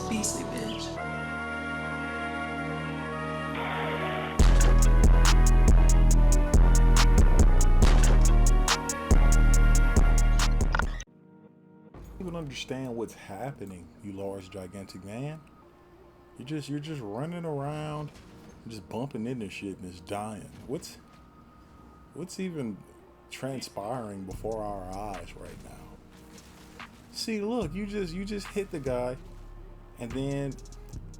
beastly bitch. Even understand what's happening, you large gigantic man. You're just running around, just bumping into shit and it's dying. What's even transpiring before our eyes right now? See, look, you just hit the guy, and then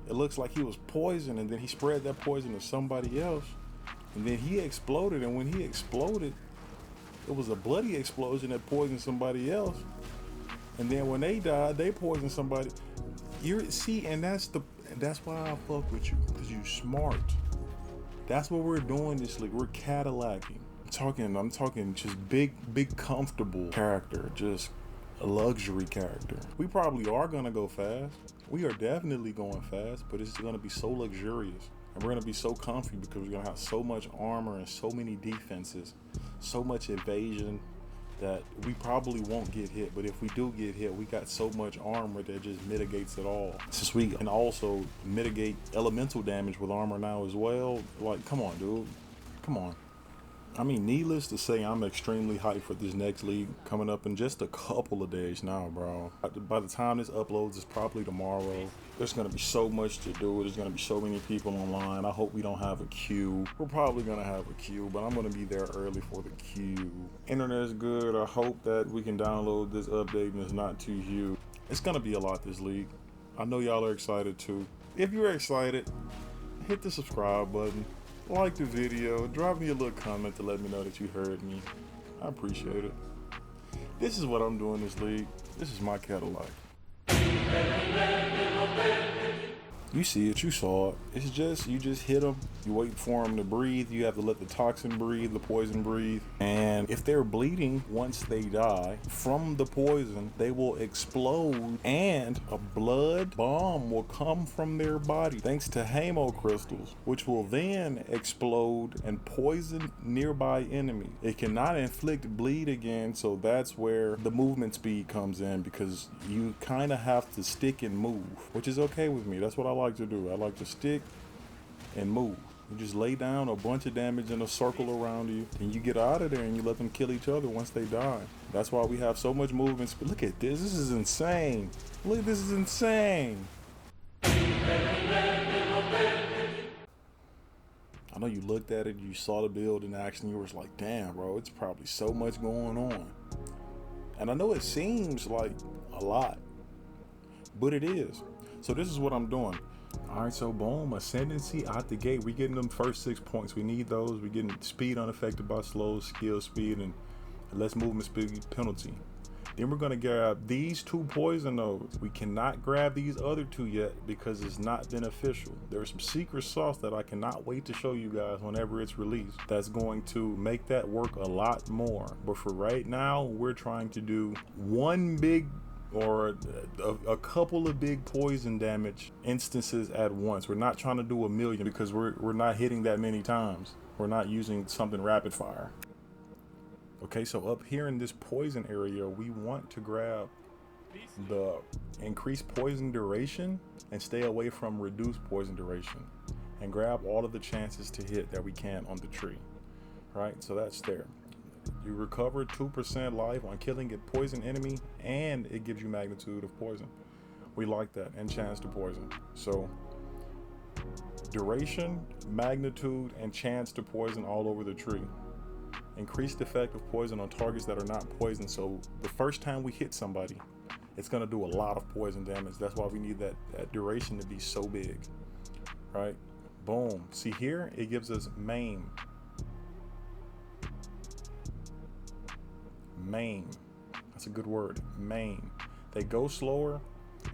it looks like he was poisoned, and then he spread that poison to somebody else, and then he exploded, and when he exploded, it was a bloody explosion that poisoned somebody else. And then when they died, they poisoned somebody. And that's why I fuck with you, because you smart. That's what we're doing this league. We're Cadillacing. I'm talking just big comfortable character, just a luxury character. We probably are gonna go fast. We are definitely going fast, but it's gonna be so luxurious. And we're gonna be so comfy because we're gonna have so much armor and so many defenses, so much evasion, that we probably won't get hit. But if we do get hit, we got so much armor that just mitigates it all. Since we can also mitigate elemental damage with armor now as well, like, come on, dude, come on. I mean, needless to say, I'm extremely hyped for this next league coming up in just a couple of days now, bro. By the time this uploads, it's probably tomorrow. There's gonna be so much to do. There's gonna be so many people online. I hope we don't have a queue. We're probably gonna have a queue, but I'm gonna be there early for the queue. Internet's good. I hope that we can download this update and it's not too huge. It's gonna be a lot this league. I know y'all are excited too. If you're excited, hit the subscribe button. Like the video, drop me a little comment to let me know that you heard me. I appreciate it. This is what I'm doing this league. This is my Cadillac. You see it, you saw it. It's just, you just hit them, you wait for them to breathe, you have to let the toxin breathe, the poison breathe. And if they're bleeding once they die from the poison, they will explode and a blood bomb will come from their body thanks to hamo crystals, which will then explode and poison nearby enemies. It cannot inflict bleed again, so that's where the movement speed comes in, because you kind of have to stick and move, which is okay with me. That's what I like to do. I like to stick and move. You just lay down a bunch of damage in a circle around you, and you get out of there and you let them kill each other once they die. That's why we have so much movement. Look at this. This is insane. Look, this is insane. I know you looked at it, you saw the build in action, you were like, damn, bro, it's probably so much going on. And I know it seems like a lot, but it is. So this is what I'm doing. All right, so boom, ascendancy out the gate. We're getting them first 6 points. We need those. We're getting speed unaffected by slow, skill speed, and less movement speed penalty. Then we're gonna grab these 2 poison nodes. We cannot grab these other 2 yet because it's not beneficial. There's some secret sauce that I cannot wait to show you guys whenever it's released. That's going to make that work a lot more. But for right now, we're trying to do one big or a couple of big poison damage instances at once. We're not trying to do a million because we're not hitting that many times. We're not using something rapid fire. Okay, so up here in this poison area, we want to grab the increased poison duration and stay away from reduced poison duration, and grab all of the chances to hit that we can on the tree, right? So that's there. You recover 2% life on killing a poison enemy, and it gives you magnitude of poison. We like that, and chance to poison. So duration, magnitude, and chance to poison all over the tree. Increased effect of poison on targets that are not poisoned. So the first time we hit somebody, it's gonna do a lot of poison damage. That's why we need that duration to be so big, right? Boom. See here, it gives us maim. Maim. That's a good word. Maim. They go slower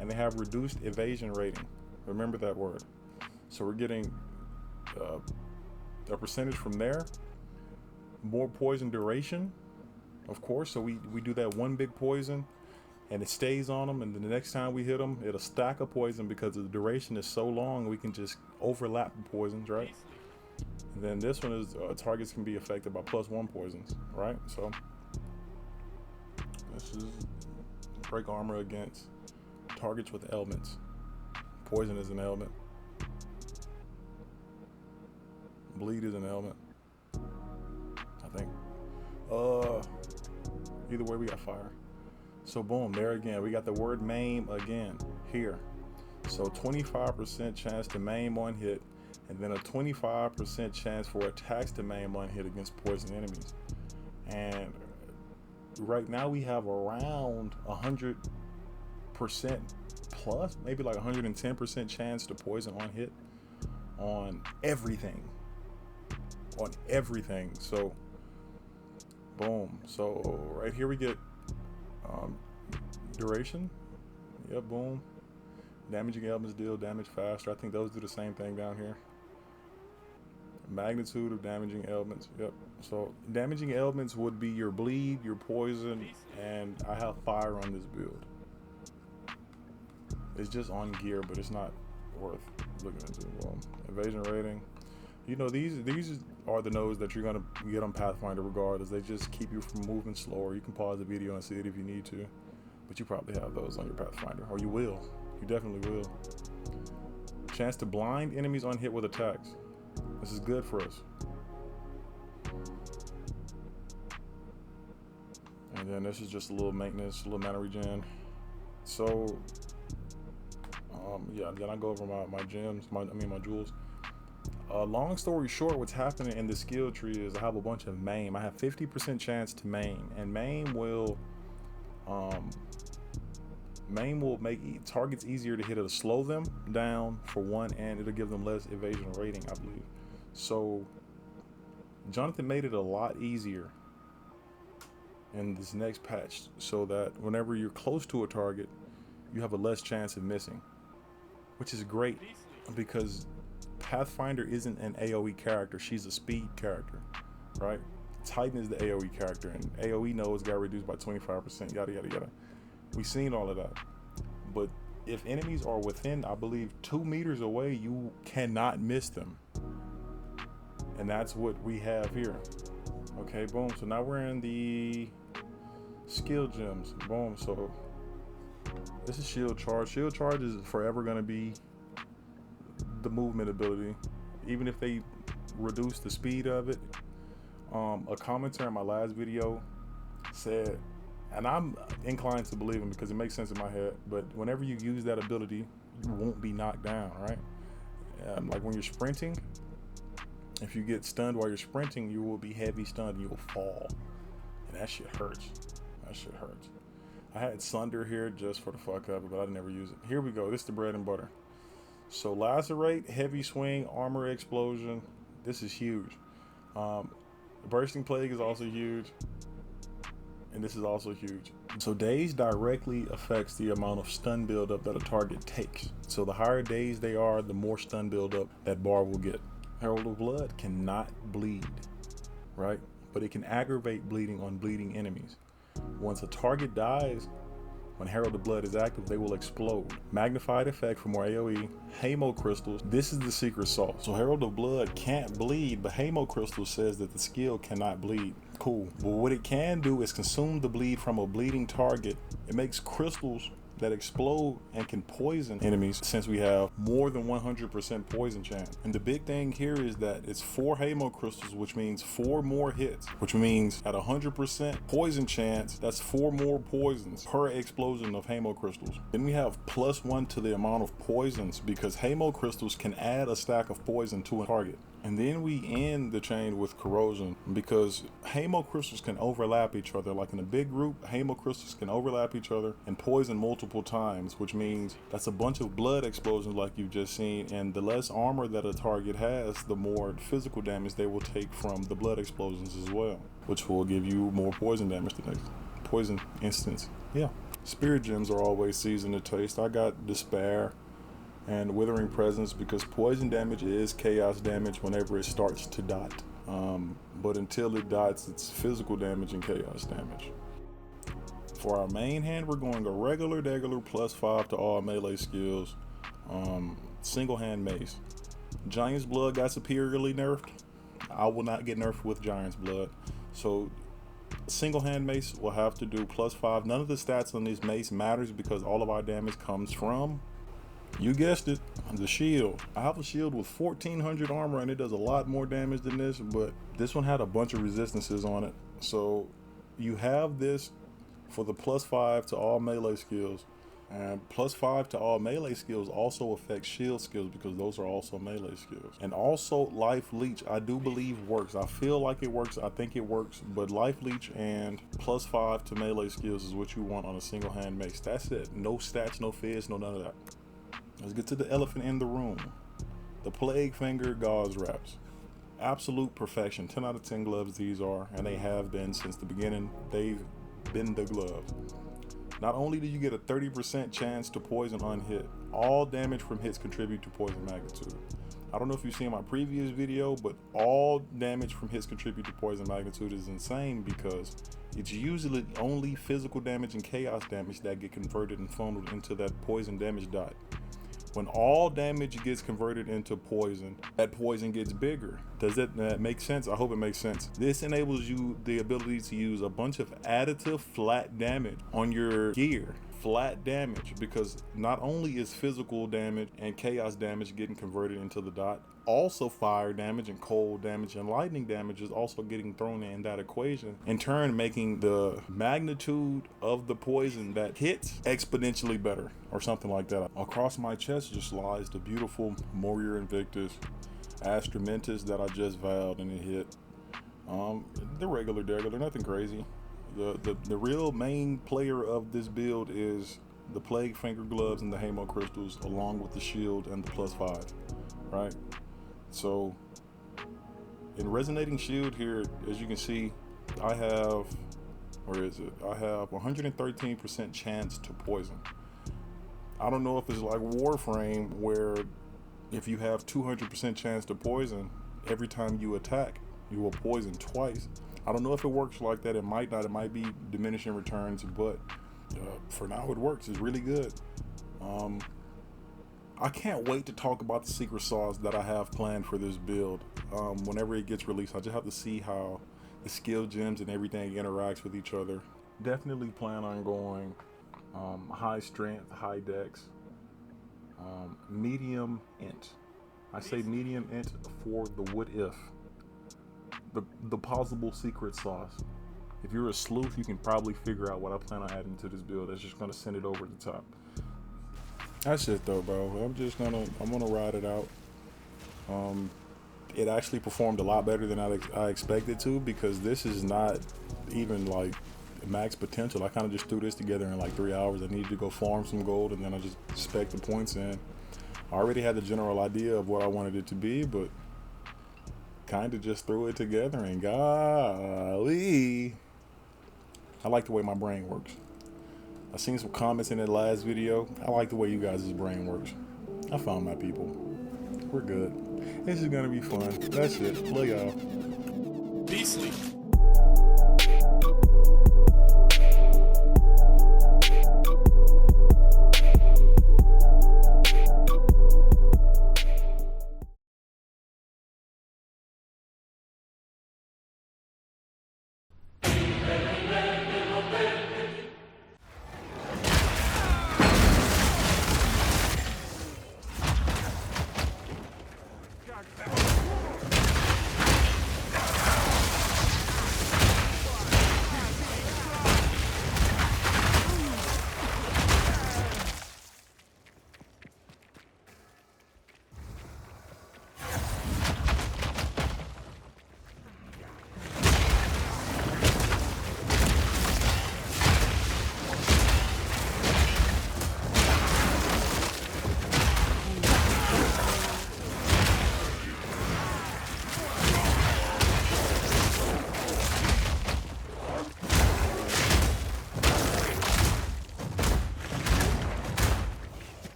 and they have reduced evasion rating. Remember that word. So we're getting a percentage from there. More poison duration, of course. So we do that one big poison and it stays on them, and then the next time we hit them, it'll stack a poison because the duration is so long we can just overlap the poisons, right? And then this one is targets can be affected by +1 poisons, right? So this is break armor against targets with ailments. Poison is an element. Bleed is an element, I think. Either way, we got fire. So boom, there again, we got the word maim again here. So 25% chance to maim on hit, and then a 25% chance for attacks to maim on hit against poison enemies. And right now we have around 100% plus, maybe like 110% chance to poison on hit on everything. On everything. So boom. So right here we get duration. Yep, boom. Damaging elements deal damage faster. I think those do the same thing down here. Magnitude of damaging elements. Yep. So damaging elements would be your bleed, your poison, and I have fire on this build. It's just on gear, but it's not worth looking into. Well, evasion rating. You know, these are the nodes that you're gonna get on Pathfinder regardless. They just keep you from moving slower. You can pause the video and see it if you need to, but you probably have those on your Pathfinder, or you will. You definitely will. Chance to blind enemies on hit with attacks. This is good for us. And then this is just a little maintenance, a little mana regen. So, yeah, then I go over my gems, my jewels. Long story short, what's happening in the skill tree is I have a bunch of maim. I have 50% chance to maim, and maim will make targets easier to hit. It'll slow them down for one, and it'll give them less evasion rating, I believe. So Jonathan made it a lot easier in this next patch so that whenever you're close to a target, you have a less chance of missing, which is great because Pathfinder isn't an AoE character. She's a speed character, right? Titan is the AoE character, and AoE nodes got reduced by 25%, yada, yada, yada. We've seen all of that. But if enemies are within, I believe, 2 meters away, you cannot miss them. And that's what we have here. Okay, boom. So now we're in the skill gems. Boom. So this is shield charge. Shield charge is forever going to be the movement ability, even if they reduce the speed of it. A commenter in my last video said, and I'm inclined to believe him because it makes sense in my head, but whenever you use that ability, you won't be knocked down, right? Like when you're sprinting, if you get stunned while you're sprinting, you will be heavy stunned and you will fall, and that shit hurts. That shit hurts. I had Sunder here just for the fuck of it, but I never use it. Here we go. This is the bread and butter. So lacerate, heavy swing, armor explosion. This is huge. Bursting plague is also huge, and this is also huge. So daze directly affects the amount of stun buildup that a target takes. So the higher days they are, the more stun buildup that bar will get. Herald of Blood cannot bleed, right? But it can aggravate bleeding on bleeding enemies. Once a target dies, when Herald of Blood is active, they will explode. Magnified effect for more AoE. Hamo crystals. This is the secret sauce. So Herald of Blood can't bleed, but Hamo crystal says that the skill cannot bleed. Cool. But what it can do is consume the bleed from a bleeding target. It makes crystals that explode and can poison enemies, since we have more than 100% poison chance. And the big thing here is that it's 4 Hamo crystals, which means 4 more hits, which means at 100% poison chance, that's 4 more poisons per explosion of Hamo crystals. Then we have +1 to the amount of poisons, because Hamo crystals can add a stack of poison to a target. And then we end the chain with corrosion, because Hamo crystals can overlap each other. Like in a big group, Hamo crystals can overlap each other and poison multiple times, which means that's a bunch of blood explosions like you've just seen. And the less armor that a target has, the more physical damage they will take from the blood explosions as well, which will give you more poison damage the next poison instance. Yeah. Spirit gems are always seasoned to taste. I got Despair and Withering Presence because poison damage is chaos damage whenever it starts to dot. But until it dots, it's physical damage and chaos damage. For our main hand, we're going a regular +5 to all melee skills. Single hand mace. Giant's Blood got superiorly nerfed. I will not get nerfed with Giant's Blood. So single hand mace will have to do +5. None of the stats on this mace matters because all of our damage comes from You guessed it, the shield. I have a shield with 1400 armor and it does a lot more damage than this, but this one had a bunch of resistances on it. So you have this for the +5 to all melee skills, and +5 to all melee skills also affects shield skills because those are also melee skills. And also life leech, I do believe works. I feel like it works, I think it works, but life leech and +5 to melee skills is what you want on a single hand mace. That's it. No stats, no fizz, no none of that. Let's get to the elephant in the room. The Plague Finger gauze wraps. Absolute perfection. 10 out of 10 gloves these are, and they have been since the beginning. They've been the glove. Not only do you get a 30% chance to poison unhit, all damage from hits contribute to poison magnitude. I don't know if you've seen my previous video, but all damage from hits contribute to poison magnitude is insane because it's usually only physical damage and chaos damage that get converted and funneled into that poison damage dot. When all damage gets converted into poison, that poison gets bigger. Does that make sense? I hope it makes sense. This enables you the ability to use a bunch of additive flat damage on your gear. Flat damage, because not only is physical damage and chaos damage getting converted into the dot, also fire damage and cold damage and lightning damage is also getting thrown in that equation, in turn making the magnitude of the poison that hits exponentially better, or something like that. Across my chest just lies the beautiful Warrior Invictus Astramentus that I just vowed and it hit. The regular, nothing crazy. The real main player of this build is the Plague Finger gloves and the Hamo crystals, along with the shield and the +5, right? So in resonating shield here, as you can see, I have, where is it? I have 113% chance to poison. I don't know if it's like Warframe where if you have 200% chance to poison, every time you attack, you will poison twice. I don't know if it works like that. It might not. It might be diminishing returns, but for now it works. It's really good. I can't wait to talk about the secret sauce that I have planned for this build. Whenever it gets released, I just have to see how the skill gems and everything interacts with each other. Definitely plan on going high strength, high dex, medium int. I say medium int for the what if. The possible secret sauce. If you're a sleuth, you can probably figure out what I plan on adding to this build. That's just gonna send it over the top. That's it though, bro. I'm gonna ride it out. It actually performed a lot better than I expected to, because this is not even like max potential. I kind of just threw this together in like 3 hours. I needed to go farm some gold and then I just spec the points in. I already had the general idea of what I wanted it to be, but kind of just threw it together, and golly, I like the way my brain works. I seen some comments in that last video. I like the way you guys' brain works. I found my people. We're good. This is gonna be fun. That's it. Love y'all. Beastly.